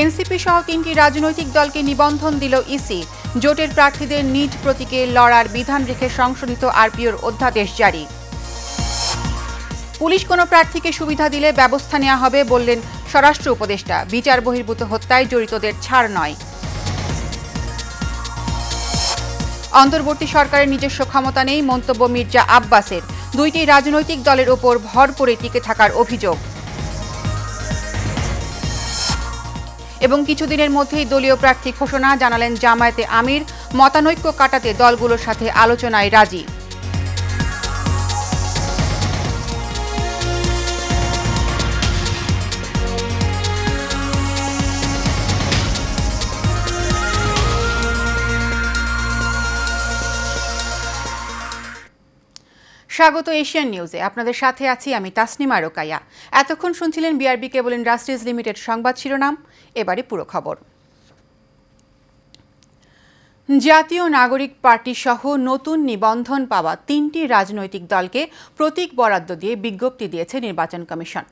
NCP সহ 3টি রাজনৈতিক দলকে নিবন্ধন দিল ইসি। জোটের প্রার্থীদের নিজ প্রতীকে লড়ার বিধান রেখে সংশোধিত আরপিওর অধ্যাদেশ জারি। পুলিশ কোনো প্রার্থীকে সুবিধা দিলে ব্যবস্থা নেওয়া হবে বললেন স্বরাষ্ট্র উপদেষ্টা। বিচার বহির্ভূত হত্যায় জড়িতদের ছাড় নয়। অন্তর্বর্তী সরকারের নিজস্ব ক্ষমতা নেই মন্তব্য মির্জা আব্বাসের। 2টি রাজনৈতিক দলের ওপর ভর করে টিকে থাকার অভিযোগ। এবং কিছুদিনের মধ্যেই দলীয় প্রার্থী ঘোষণা, জানালেন জামায়াতে আমির। মতানৈক্য কাটাতে দলগুলোর সাথে আলোচনায় রাজি। স্বাগত এশিয়ান নিউজে। আপনাদের সাথে আছি আমি তাসনিমা রোকাইয়া। এতক্ষণ শুনছিলেন বিআরবি কেবল ইন্ডাস্ট্রিজ লিমিটেড সংবাদ শিরোনাম। এবারে পুরো খবর। জাতীয় নাগরিক পার্টি সহ নতুন নিবন্ধন পাওয়া 3টি রাজনৈতিক দলকে প্রতীক বরাদ্দ দিয়ে বিজ্ঞপ্তি দিয়েছে নির্বাচন কমিশন।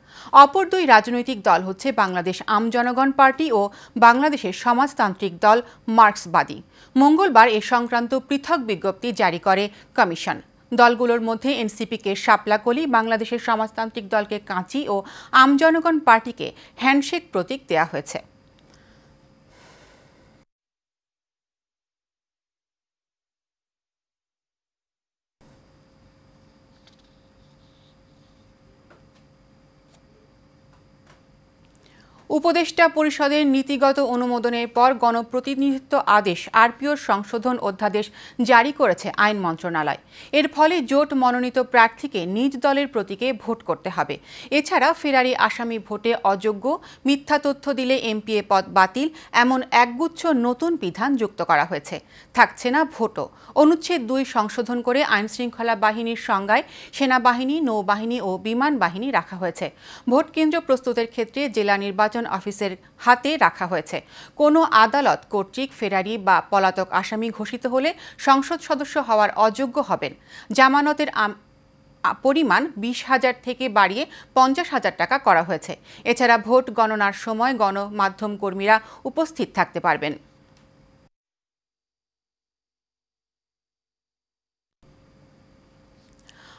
অপর 2 রাজনৈতিক দল হচ্ছে বাংলাদেশ আমজনগণ পার্টি ও বাংলাদেশের সমাজতান্ত্রিক দল মার্ক্সবাদী। মঙ্গলবার এ সংক্রান্ত পৃথক বিজ্ঞপ্তি জারি করে কমিশন। দলগুলোর মধ্যে এনসিপিকে শাপলাকলি, বাংলাদেশের সমাজতান্ত্রিক দলকে কাঁচি ও আমজনগণ পার্টিকে হ্যান্ডশেক প্রতীক দেওয়া হয়েছে। উপদেষ্টা পরিষদের নীতিগত অনুমোদনের পর গণপ্রতিনিধিত্ব আদেশ আরপিওর সংশোধন অধ্যাদেশ জারি করেছে আইন মন্ত্রণালয়। এর ফলে জোট মনোনীত প্রার্থীকে নিজ দলের প্রতীকে ভোট করতে হবে। এছাড়া ফেরারি আসামি ভোটে অযোগ্য, মিথ্যা তথ্য দিলে এমপিএ পদ বাতিল, এমন একগুচ্ছ নতুন বিধান যুক্ত করা হয়েছে। থাকছে না ভোটও। অনুচ্ছেদ 2 সংশোধন করে আইনশৃঙ্খলা বাহিনীর সংজ্ঞায় সেনাবাহিনী, নৌবাহিনী ও বিমান বাহিনী রাখা হয়েছে। ভোট কেন্দ্র প্রস্তুতের ক্ষেত্রে জেলা নির্বাচন অফিসের হাতে রাখা হয়েছে। কোনো আদালত কর্তৃক ফেরারি বা পলাতক আসামি ঘোষিত হলে সংসদ সদস্য হওয়ার অযোগ্য হবেন। জামানতের পরিমাণ 20,000 থেকে বাড়িয়ে 50,000 টাকা করা হয়েছে। এছাড়া ভোট গণনার সময় গণমাধ্যম কর্মীরা উপস্থিত থাকতে পারবেন।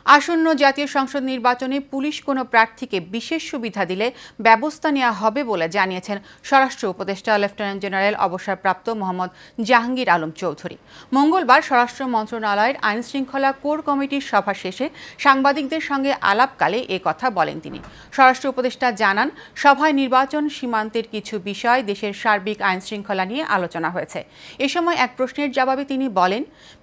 আসন্ন জাতীয় সংসদ নির্বাচনে পুলিশ কোনো প্রার্থীকে বিশেষ সুবিধা দিলে ব্যবস্থা নেওয়া হবে বলে জানিয়েছেন স্বরাষ্ট্র উপদেষ্টা লেফটেন্যান্ট জেনারেল অবসরপ্রাপ্ত মোহাম্মদ জাহাঙ্গীর আলম চৌধুরী। মঙ্গলবার স্বরাষ্ট্র মন্ত্রণালয়ের আইনশৃঙ্খলা কোর কমিটির সভা শেষে সাংবাদিকদের সঙ্গে আলাপকালে এ কথা বলেন তিনি। স্বরাষ্ট্র উপদেষ্টা জানান, সভায় নির্বাচন, সীমান্তের কিছু বিষয়, দেশের সার্বিক আইনশৃঙ্খলা নিয়ে আলোচনা হয়েছে। এ সময় এক প্রশ্নের জবাবে তিনি বলেন,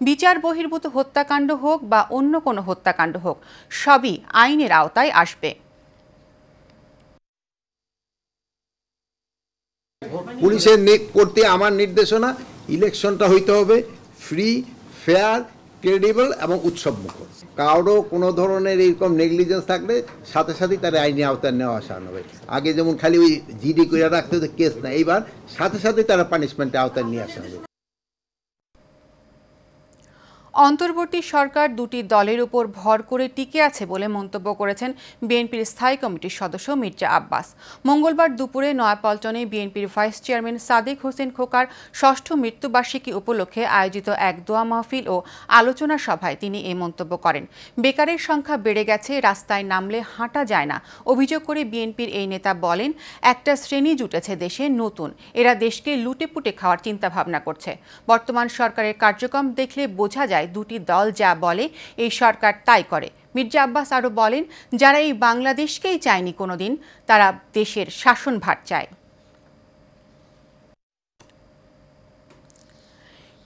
বিচার বহির্ভূত হত্যাকাণ্ড হোক বা অন্য কোনো হত্যাকাণ্ড হোক, সবই আইনের আওতায় আসবে। পুলিশের প্রতি আমার নির্দেশনা, ইলেকশনটা হইতে হবে ফ্রি, ফেয়ার, ক্রেডিবল এবং উৎসবমুখর। কারো কোনো ধরনের এরকম নেগলিজেন্স থাকলে সাথে সাথেই তার আইনি আওতায় নেওয়া আসা হবে। আগে যেমন খালি ওই জিডি করে রাখতে হতো, কেস না, এইবার সাথে সাথেই তারা পানিশমেন্টের আওতায় নিয়ে আসা হবে। অন্তর্বর্তী সরকার 2টি দলের উপর ভর করে টিকে আছে বলে মন্তব্য করেছেন বিএনপির স্থায়ী কমিটির সদস্য মির্জা আব্বাস। মঙ্গলবার দুপুরে নয়াপল্টনে বিএনপির ভাইস চেয়ারম্যান সাদেক হোসেন খোকার 6ষ্ঠ মৃত্যুবার্ষিকী উপলক্ষে আয়োজিত এক দোয়া মাহফিল ও আলোচনা সভায় তিনি এই মন্তব্য করেন। বেকারের সংখ্যা বেড়ে গেছে, রাস্তায় নামলে হাঁটা যায় না অভিযোগ করে বিএনপির এই নেতা বলেন, একটা শ্রেণী জুটেছে দেশে নতুন, এরা দেশকে লুটেপুটে খাওয়ার চিন্তাভাবনা করছে। বর্তমান সরকারের কার্যক্রম দেখলে বোঝা যায় 2টি দল যা বলে এই সরকার তাই করে। মির্জা আব্বাস আরও বলেন, যারা এই বাংলাদেশকেই চায়নি কোনোদিন, তারা দেশের শাসনভার চায়।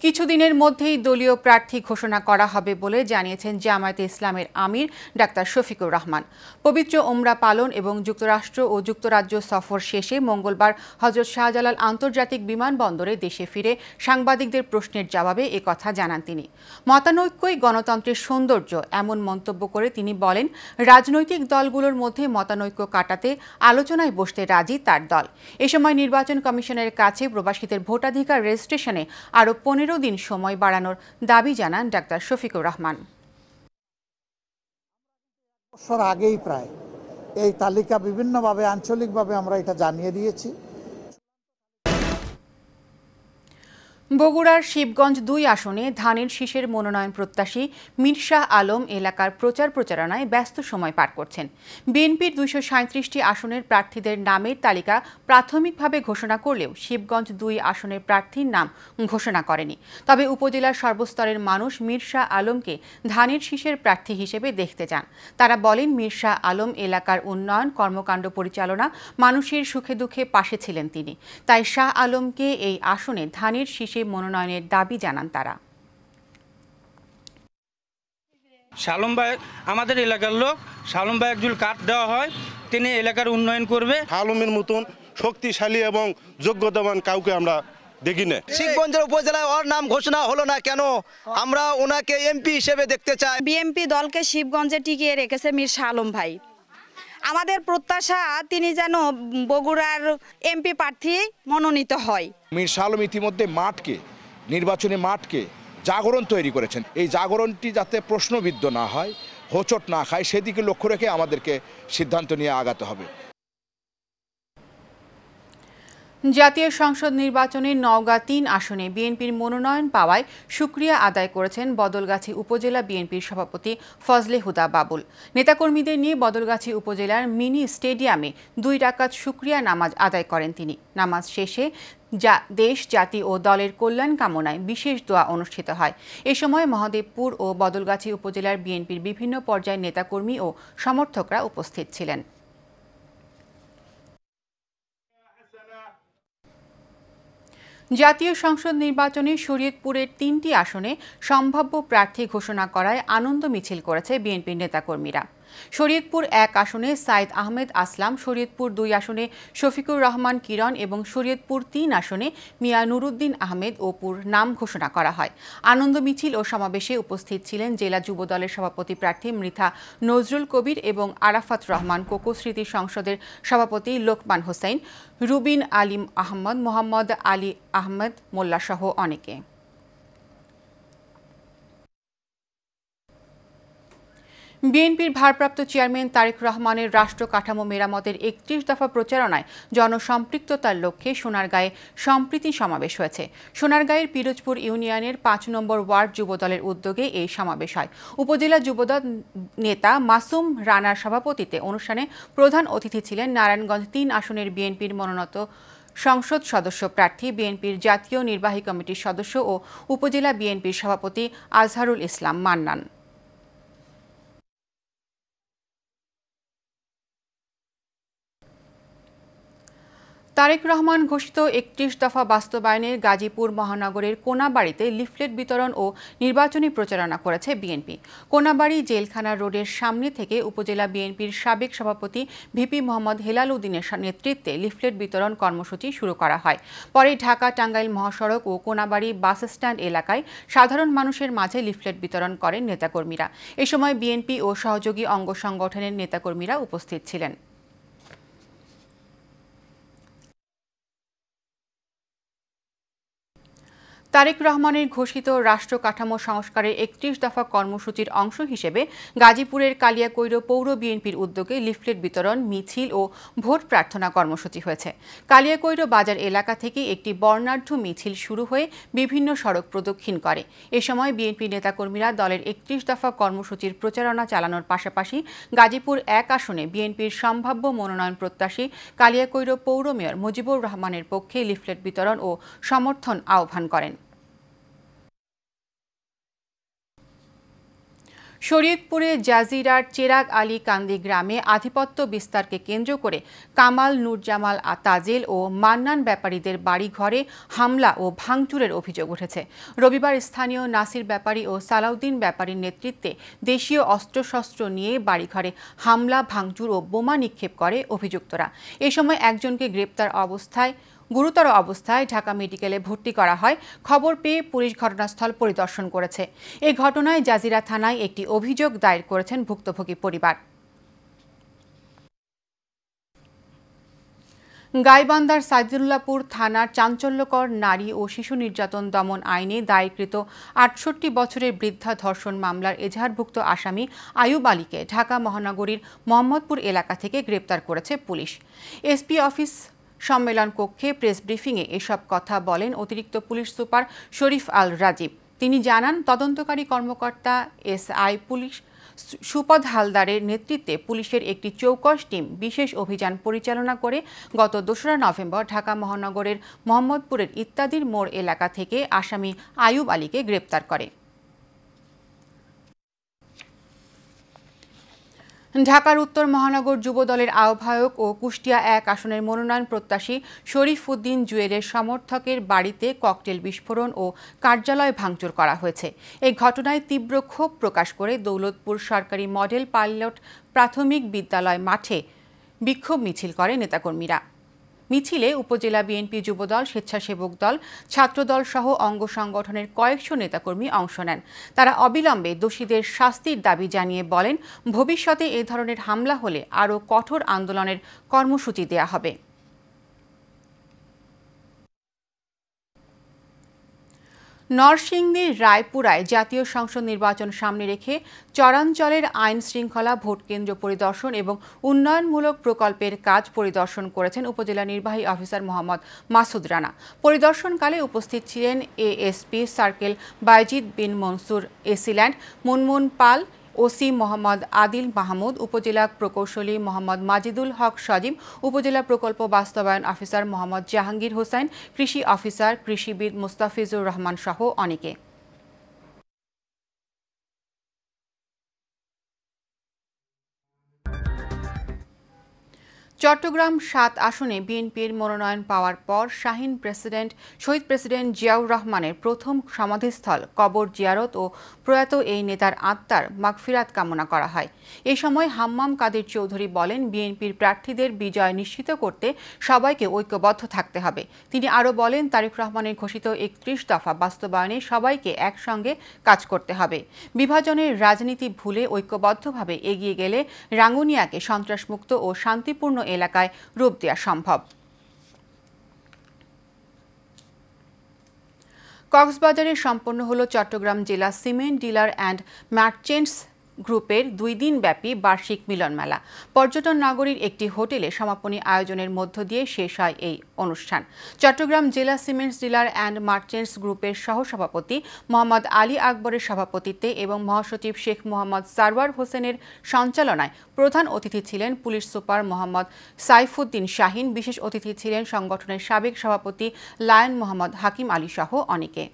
কিছুদিনের মধ্যেই দলীয় প্রার্থী ঘোষণা করা হবে বলে জানিয়েছেন জামায়াতে ইসলামের আমির ডাক্তার শফিকুর রহমান। পবিত্র ওমরা পালন এবং যুক্তরাষ্ট্র ও যুক্তরাজ্য সফর শেষে মঙ্গলবার হযরত শাহজালাল আন্তর্জাতিক বিমানবন্দরে দেশে ফিরে সাংবাদিকদের প্রশ্নের জবাবে একথা জানান তিনি। মতানৈক্যই গণতন্ত্রের সৌন্দর্য, এমন মন্তব্য করে তিনি বলেন, রাজনৈতিক দলগুলোর মধ্যে মতানৈক্য কাটাতে আলোচনায় বসতে রাজি তার দল। এ সময় নির্বাচন কমিশনের কাছে প্রবাসীদের ভোটাধিকার রেজিস্ট্রেশনে আরও 15 দিন সময় বাড়ানোর দাবি জানান ডাক্তার শফিকুর রহমান। বছর আগেই প্রায় এই তালিকা বিভিন্নভাবে আঞ্চলিকভাবে আমরা এটা জানিয়ে দিয়েছি। বগুড়ার শিবগঞ্জ ২ আসনে ধানের শীষের মনোনয়ন প্রত্যাশী মীর শাহ আলম এলাকার প্রচারণায় ব্যস্ত সময় পার করছেন। বিএনপির ২৩৭টি আসনের প্রার্থীদের নামের তালিকা প্রাথমিকভাবে ঘোষণা করলেও শিবগঞ্জ ২ আসনের প্রার্থীর নাম ঘোষণা করেনি। তবে উপজেলার সর্বস্তরের মানুষ মীর শাহ আলমকে ধানের শীষের প্রার্থী হিসেবে দেখতে চান। তারা বলেন, মীর শাহ আলম এলাকার উন্নয়ন, কর্মকাণ্ড পরিচালনা, মানুষের সুখে দুঃখে পাশে ছিলেন তিনি। তাই শাহ আলমকে এই আসনে ধানের শীষে মনোনয়নের দাবি জানান তারা। শালম ভাই আমাদের এলাকার লোক, শালম ভাই একজন কার্ড দেওয়া হয়, তিনি এলাকার উন্নয়ন করবে। শালমের মতন শক্তিশালী এবং যোগ্যতাবান কাউকে আমরা দেখি না। শিবগঞ্জের উপজেলায় ওর নাম ঘোষণা হলো না কেন? আমরা ওনাকে এমপি হিসেবে দেখতে চাই। বিএনপি দলকে শিবগঞ্জে টিকিয়ে রেখেছে মীর শাহ আলম ভাই। আমাদের প্রত্যাশা তিনি যেন বগুড়ার এমপি প্রার্থী মনোনীত হয়। মীর শাহ আলম ইতিমধ্যে নির্বাচনী মাঠকে জাগরণ তৈরি করেছেন। এই জাগরণটি যাতে প্রশ্নবিদ্ধ না হয়, হোঁচট না খায়, সেদিকে লক্ষ্য রেখে আমাদেরকে সিদ্ধান্ত নিয়ে আগাতে হবে। জাতীয় সংসদ নির্বাচনে নওগাঁ ৩ আসনে বিএনপির মনোনয়ন পাওয়ায় শুকরিয়া আদায় করেছেন বদলগাছী উপজেলা বিএনপির সভাপতি ফজলে হুদা বাবুল। নেতাকর্মীদের নিয়ে বদলগাছী উপজেলার মিনি স্টেডিয়ামে 2 রাকাত শুকরিয়া নামাজ আদায় করেন তিনি। নামাজ শেষে দেশ, জাতি ও দলের কল্যাণ কামনায় বিশেষ দোয়া অনুষ্ঠিত হয়। এ সময় মহাদেবপুর ও বদলগাছী উপজেলার বিএনপির বিভিন্ন পর্যায়ের নেতাকর্মী ও সমর্থকরা উপস্থিত ছিলেন। জাতীয় সংসদ নির্বাচনে শরীয়তপুরের 3টি আসনে সম্ভাব্য প্রার্থী ঘোষণা করায় আনন্দ মিছিল করেছে বিএনপির নেতাকর্মীরা। শরীয়তপুর 1 আসনে সাইদ আহমেদ আসলাম, শরীয়তপুর 2 আসনে শফিকুর রহমান কিরণ এবং শরীয়তপুর 3 আসনে মিয়া নুরুদ্দিন আহমেদ অপুর নাম ঘোষণা করা হয়। আনন্দ মিছিল ও সমাবেশে উপস্থিত ছিলেন জেলা যুবদলের সভাপতি প্রার্থী মৃথা নজরুল কবির এবং আরাফাত রহমান, কোকো স্মৃতি সংসদের সভাপতি লোকমান হোসেন, রুবিন আলিম আহমদ, মোহাম্মদ আলী আহমেদ মোল্লাসহ অনেকে। বিএনপির ভারপ্রাপ্ত চেয়ারম্যান তারেক রহমানের রাষ্ট্র কাঠামো মেরামতের 31 দফা প্রচারণায় জনসম্পৃক্ততার লক্ষ্যে সোনারগাঁয়ে সম্প্রীতি সমাবেশ হয়েছে। সোনারগাঁয়ের পিরোজপুর ইউনিয়নের 5 নম্বর ওয়ার্ড যুবদলের উদ্যোগে এই সমাবেশ হয়। উপজেলা যুবদল নেতা মাসুম রানার সভাপতিত্বে অনুষ্ঠানে প্রধান অতিথি ছিলেন নারায়ণগঞ্জ 3 আসনের বিএনপির মনোনীত সংসদ সদস্য প্রার্থী, বিএনপির জাতীয় নির্বাহী কমিটির সদস্য ও উপজেলা বিএনপির সভাপতি আজহারুল ইসলাম মান্নান। তারেক রহমান ঘোষিত 31 দফা বাস্তবায়নের গাজীপুর মহানগরের কোনাবাড়িতে লিফলেট বিতরণ ও নির্বাচনী প্রচারণা করেছে বিএনপি। কোনাবাড়ি জেলখানা রোডের সামনে থেকে উপজেলা বিএনপির সাবেক সভাপতি ভিপি মোহাম্মদ হেলাল উদ্দিনের নেতৃত্বে লিফলেট বিতরণ কর্মসূচি শুরু করা হয়। পরে ঢাকা টাঙ্গাইল মহাসড়ক ও কোনাবাড়ি বাস স্ট্যান্ড এলাকায় সাধারণ মানুষের মাঝে লিফলেট বিতরণ করেন নেতাকর্মীরা। এ সময় বিএনপি ও সহযোগী অঙ্গ সংগঠনের নেতাকর্মীরা উপস্থিত ছিলেন। তারেক রহমানের ঘোষিত রাষ্ট্র কাঠামো সংস্কারের 31 দফা কর্মসূচির অংশ হিসেবে গাজীপুরের কালিয়াকৈর পৌর বিএনপির উদ্যোগে লিফলেট বিতরণ, মিছিল ও ভোট প্রার্থনা কর্মসূচি হয়েছে। কালিয়াকৈর বাজার এলাকা থেকে একটি বর্ণাঢ্য মিছিল শুরু হয়ে বিভিন্ন সড়ক প্রদক্ষিণ করে। এ সময় বিএনপি নেতাকর্মীরা দলের 31 দফা কর্মসূচির প্রচারণা চালানোর পাশাপাশি গাজীপুর 1 আসনে বিএনপির সম্ভাব্য মনোনয়ন প্রত্যাশী কালিয়াকৈর পৌর মেয়র মুজিবুর রহমানের পক্ষে লিফলেট বিতরণ ও সমর্থন আহ্বান করেন। শরীয়তপুরে জাজিরার চেরাগ আলী কান্দি গ্রামে আধিপত্য বিস্তারকে কেন্দ্র করে কামাল, নুরজামাল, তাজেল ও মান্নান ব্যাপারীদের বাড়িঘরে হামলা ও ভাঙচুরের অভিযোগ উঠেছে। রবিবার স্থানীয় নাসির ব্যাপারী ও সালাউদ্দিন ব্যাপারীর নেতৃত্বে দেশীয় অস্ত্রশস্ত্র নিয়ে বাড়িঘরে হামলা, ভাঙচুর ও বোমা নিক্ষেপ করে অভিযুক্তরা। এ সময় একজনকে গুরুতর অবস্থায় ঢাকা মেডিকেলে ভর্তি করা হয়। খবর পেয়ে পুলিশ ঘটনাস্থল পরিদর্শন করেছে। এই ঘটনায় জাজিরা থানায় একটি অভিযোগ দায়ের করেছেন ভুক্তভোগী পরিবার। গাইবান্ধার সাইদুল্লাপুর থানার চাঞ্চল্যকর নারী ও শিশু নির্যাতন দমন আইনে দায়েরকৃত ৬৮ বছরের বৃদ্ধা ধর্ষণ মামলার এজাহারভুক্ত আসামি আয়ুব আলীকে ঢাকা মহানগরীর মোহাম্মদপুর এলাকা থেকে গ্রেপ্তার করেছে পুলিশ। এসপি অফিস সম্মেলন কক্ষে প্রেস ব্রিফিংয়ে এসব কথা বলেন অতিরিক্ত পুলিশ সুপার শরীফ আল রাজীব। তিনি জানান, তদন্তকারী কর্মকর্তা এসআই পুলিশ সুপদ হালদারের নেতৃত্বে পুলিশের একটি চৌকস টিম বিশেষ অভিযান পরিচালনা করে গত ২রা নভেম্বর ঢাকা মহানগরের মোহাম্মদপুরের ইত্যাদির মোড় এলাকা থেকে আসামি আইয়ুব আলীকে গ্রেপ্তার করে। ঢাকার উত্তর মহানগর যুবদলের আহ্বায়ক ও কুষ্টিয়া ১ আসনের মনোনয়ন প্রত্যাশী শরীফ উদ্দিন জুয়েলের সমর্থকের বাড়িতে ককটেল বিস্ফোরণ ও কার্যালয় ভাঙচুর করা হয়েছে। এই ঘটনায় তীব্র ক্ষোভ প্রকাশ করে দৌলতপুর সরকারি মডেল পাইলট প্রাথমিক বিদ্যালয় মাঠে বিক্ষোভ মিছিল করে নেতাকর্মীরা। মিছিলে উপজেলা বিএনপি যুবদল, স্বেচ্ছাসেবক দল, ছাত্রদল সহ অঙ্গ সংগঠনের কয়েকশো নেতাকর্মী অংশ নেন। তারা অবিলম্বে দোষীদের শাস্তির দাবি জানিয়ে বলেন, ভবিষ্যতে এ ধরনের হামলা হলে আরও কঠোর আন্দোলনের কর্মসূচি দেয়া হবে। নরসিংদীর রায়পুরায় জাতীয় সংসদ নির্বাচন সামনে রেখে চরাঞ্চলের আইন শৃঙ্খলা, ভোটকেন্দ্র পরিদর্শন এবং উন্নয়নমূলক প্রকল্পের কাজ পরিদর্শন করেছেন উপজেলা নির্বাহী অফিসার মোহাম্মদ মাসুদ রানা। পরিদর্শনকালে উপস্থিত ছিলেন এএসপি সার্কেল বাইজিদ বিন মনসুর, এসিল্যান্ড মুনমুন পাল, ওসি মোহাম্মদ আদিল মাহমুদ, উপজেলা প্রকৌশলী মোহাম্মদ মাজিদুল হক সজীব, উপজেলা প্রকল্প বাস্তবায়ন অফিসার মোহাম্মদ জাহাঙ্গীর হোসেন, কৃষি অফিসার কৃষিবিদ মুস্তাফিজুর রহমান সহ অনেকে। চট্টগ্রাম ৭ আসনে বিএনপির মনোনয়ন পাওয়ার পর শহীদ প্রেসিডেন্ট জিয়াউর রহমানের প্রথম সমাধিস্থল কবর জিয়ারত ও প্রয়াত এই নেতার আত্মার মাগফিরাত কামনা করা হয়। এ সময় হাম্মাম কাদের চৌধুরী বলেন, বিএনপির প্রার্থীদের বিজয় নিশ্চিত করতে সবাইকে ঐক্যবদ্ধ থাকতে হবে। তিনি আরও বলেন, তারেক রহমানের ঘোষিত ৩১ দফা বাস্তবায়নে সবাইকে একসঙ্গে কাজ করতে হবে। বিভাজনের রাজনীতি ভুলে ঐক্যবদ্ধভাবে এগিয়ে গেলে রাঙ্গুনিয়াকে সন্ত্রাসমুক্ত ও শান্তিপূর্ণ এলাকায় রূপ দেওয়া সম্ভব। কক্সবাজারে সম্পন্ন হলো চট্টগ্রাম জেলা সিমেন্ট ডিলার অ্যান্ড মার্চেন্টস গ্রুপের ২ দিনব্যাপী বার্ষিক মিলন মেলা। পর্যটন নগরীর একটি হোটেলে সমাপনী আয়োজনের মধ্য দিয়ে শেষ হয় এই অনুষ্ঠান। চট্টগ্রাম জেলা সিমেন্টস ডিলার অ্যান্ড মার্চেন্টস গ্রুপের সহসভাপতি মোহাম্মদ আলী আকবরের সভাপতিত্বে এবং মহাসচিব শেখ মোহাম্মদ সারওয়ার হোসেনের সঞ্চালনায় প্রধান অতিথি ছিলেন পুলিশ সুপার মোহাম্মদ সাইফুদ্দিন শাহিন। বিশেষ অতিথি ছিলেন সংগঠনের সাবেক সভাপতি লায়ন মোহাম্মদ হাকিম আলী সহ অনেকে।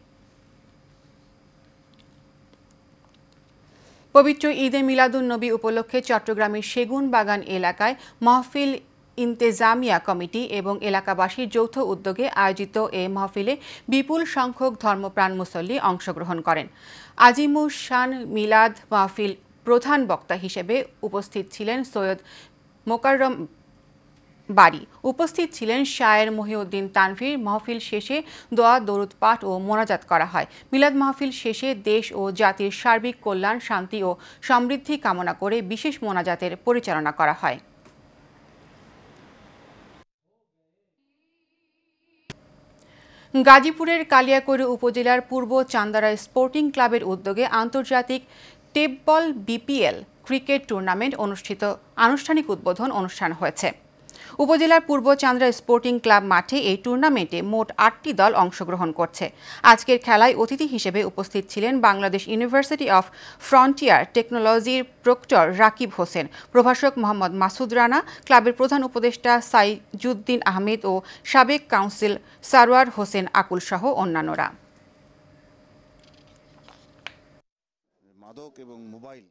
পবিত্র ঈদে মিলাদুন্নবী উপলক্ষে চট্টগ্রামের সেগুন বাগান এলাকায় মাহফিল ইন্তেজামিয়া কমিটি এবং এলাকাবাসীর যৌথ উদ্যোগে আয়োজিত এ মাহফিলে বিপুল সংখ্যক ধর্মপ্রাণ মুসল্লি অংশগ্রহণ করেন। আজিমুশান মিলাদ মাহফিল প্রধান বক্তা হিসেবে উপস্থিত ছিলেন সৈয়দ মোকাররম বাড়ি, উপস্থিত ছিলেন শায়ের মহিউদ্দিন তানভীর। মাহফিল শেষে দোয়া, দরুদ পাঠ ও মোনাজাত করা হয়। মিলাদ মাহফিল শেষে দেশ ও জাতির সার্বিক কল্যাণ, শান্তি ও সমৃদ্ধি কামনা করে বিশেষ মোনাজাতের পরিচালনা করা হয়। গাজীপুরের কালিয়াকৈর উপজেলার পূর্ব চান্দারা স্পোর্টিং ক্লাবের উদ্যোগে আন্তর্জাতিক টেপবল বিপিএল ক্রিকেট টুর্নামেন্ট অনুষ্ঠিত। আনুষ্ঠানিক উদ্বোধন অনুষ্ঠান হয়েছে। উপজেলার পূর্ব চান্দ্রা স্পোর্টিং ক্লাব মাঠে এই টুর্নামেন্টে মোট ৮টি দল অংশগ্রহণ করছে। আজকের খেলায় অতিথি হিসেবে উপস্থিত ছিলেন বাংলাদেশ ইউনিভার্সিটি অফ ফ্রন্টিয়ার টেকনোলজির প্রক্টর রাকিব হোসেন, প্রভাষক মোহাম্মদ মাসুদ রানা, ক্লাবের প্রধান উপদেষ্টা সাইজুদ্দিন আহমেদ ও সাবেক কাউন্সিল সারওয়ার হোসেন আকুল সহ অন্যান্যরা। মাদক এবং মোবাইল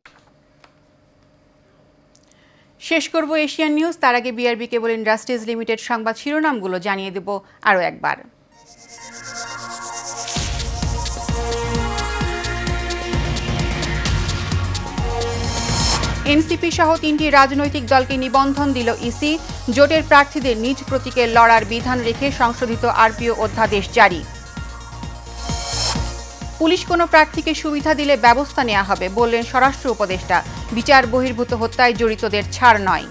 শেষ করব এশিয়ান নিউজ। তার আগে বিআরবি কেবল ইন্ডাস্ট্রিজ লিমিটেড সংবাদ শিরোনামগুলো জানিয়ে দেব আরও একবার। এনসিপি সহ 3টি রাজনৈতিক দলকে নিবন্ধন দিল ইসি। জোটের প্রার্থীদের নিজ প্রতীকে লড়ার বিধান রেখে সংশোধিত আরপিও অধ্যাদেশ জারি। পুলিশ কোনো প্রার্থীকে সুবিধা দিলে ব্যবস্থা নেওয়া হবে বললেন স্বরাষ্ট্র উপদেষ্টা। বিচার বহির্ভূত হত্যায় জড়িতদের ছাড় নয়।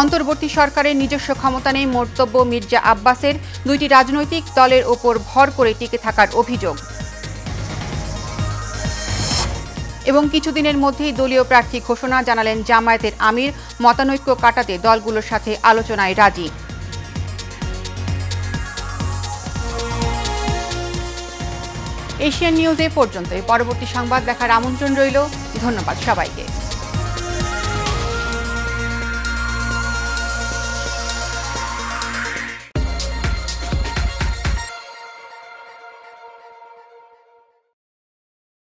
অন্তর্বর্তী সরকারের নিজস্ব ক্ষমতা নেই মন্তব্য মির্জা আব্বাসের। 2টি রাজনৈতিক দলের ওপর ভর করে টিকে থাকার অভিযোগ। এবং কিছুদিনের মধ্যেই দলীয় প্রার্থী ঘোষণা জানালেন জামায়াতের আমির। মতানৈক্য কাটাতে দলগুলোর সাথে আলোচনায় রাজি। এশিয়ান নিউজে পর্যন্ত। পরবর্তী সংবাদ দেখার আমন্ত্রণ রইল। ধন্যবাদ সবাইকে।